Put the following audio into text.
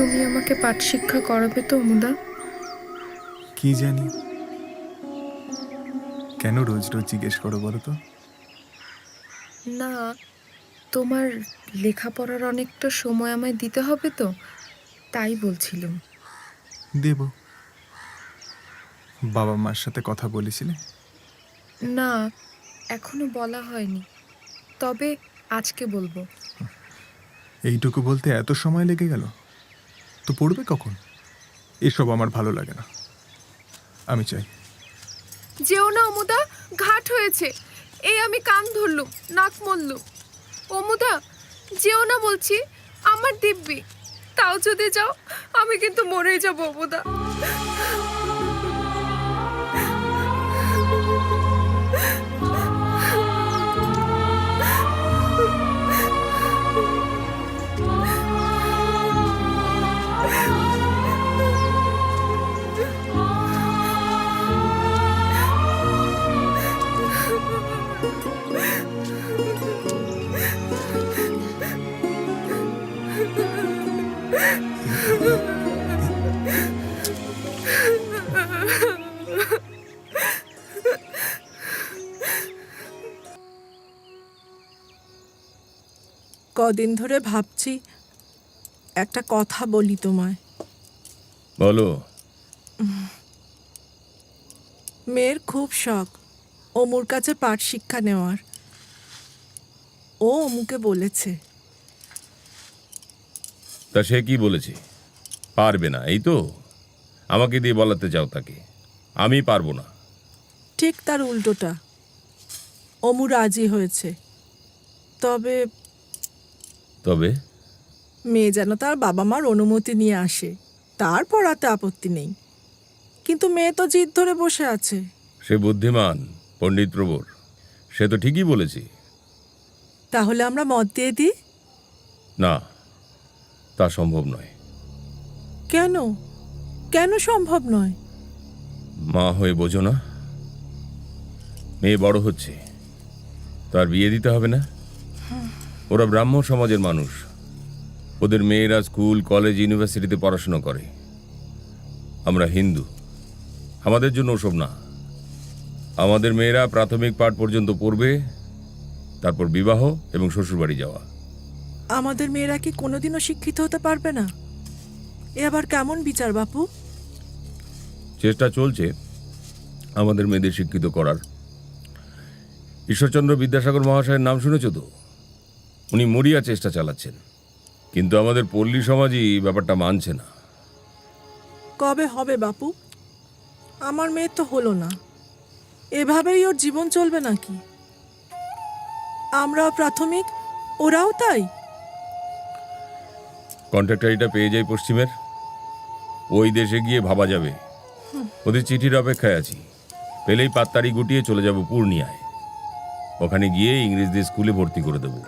তুমি আমাকে পাঠ শিক্ষা করাবে তো মুদা? কি জানি, কেন রোজ রোজ জিজ্ঞেস করো বলো তো? না, তোমার লেখাপড়ার অনেকটা সময় আমায় দিতে হবে তো, তাই বলছিলাম। দেব। বাবা মার সাথে কথা বলেছিলে? না, এখনো বলা হয়নি, তবে আজকে বলবো। এইটুকু বলতে এত সময় লেগে গেল? তো পড়বে কখন? এসব আমার ভালো লাগে না, আমি চাই। যেও না অমুদা, ঘাট হয়েছে। এই আমি কান ধরলুম, নাক মললুম। অমুদা, যেও না বলছি, আমার দিব্যি। তাও যদি যাও, আমি কিন্তু মরেই যাবো অমুদা। কদিন ধরে ভাবছি একটা কথা বলি তোমায়। বলো। মেয়ের খুব শখ অমুর কাছে পাঠ শিক্ষা নেওয়ার। ও অমুকে বলেছে। তা সে কি বলেছে? পারবে না, এই তো? আমাকে দিয়ে বলাতে চাও তাকে? আমি পারবো না। ঠিক তার উল্টোটা, অমু রাজি হয়েছে। তবে তবে মেয়ে যেন তার বাবা মার অনুমতি নিয়ে আসে, তার পড়াতে আপত্তি নেই। কিন্তু মেয়ে তো জিদ ধরে বসে আছে। সে বুদ্ধিমান, পণ্ডিত প্রবর, সে তো ঠিকই বলেছে। তাহলে আমরা মত দিয়ে দিই? না, তা সম্ভব নয়। কেন? কেন সম্ভব নয়? মা হয়ে বোঝো না? মেয়ে বড় হচ্ছে, তার বিয়ে দিতে হবে না? ওরা ব্রাহ্ম সমাজের মানুষ, ওদের মেয়েরা স্কুল কলেজ ইউনিভার্সিটিতে পড়াশোনা করে। আমরা হিন্দু, আমাদের জন্য ওসব না। আমাদের মেয়েরা প্রাথমিক পাঠ পর্যন্ত পড়বে, তারপর বিবাহ এবং শ্বশুরবাড়ি যাওয়া। আমাদের মেয়েরা কি কোনোদিনও শিক্ষিত হতে পারবে না? এ আবার কেমন বিচার বাপু? চেষ্টা চলছে আমাদের মেয়েদের শিক্ষিত করার। ঈশ্বরচন্দ্র বিদ্যাসাগর মহাশয়ের নাম শুনেছ তো? উনি মরিয়া চেষ্টা চালাচ্ছেন, কিন্তু আমাদের পল্লী সমাজই ব্যাপারটা মানছে না। কবে হবে বাপু? আমার মেয়ে তো হলো না, এভাবেই ওর জীবন চলবে নাকি? আমরাও প্রাথমিক, ওরাও তাই। কন্ট্রাক্টর পেয়ে যাই পশ্চিমের, ওই দেশে গিয়ে ভাবা যাবে। ওদের চিঠির অপেক্ষায় আছি, পেলেই পাত্তারি গুটিয়ে চলে যাব পূর্ণিয়ায়। ওখানে গিয়ে ইংরেজদের স্কুলে ভর্তি করে দেবো।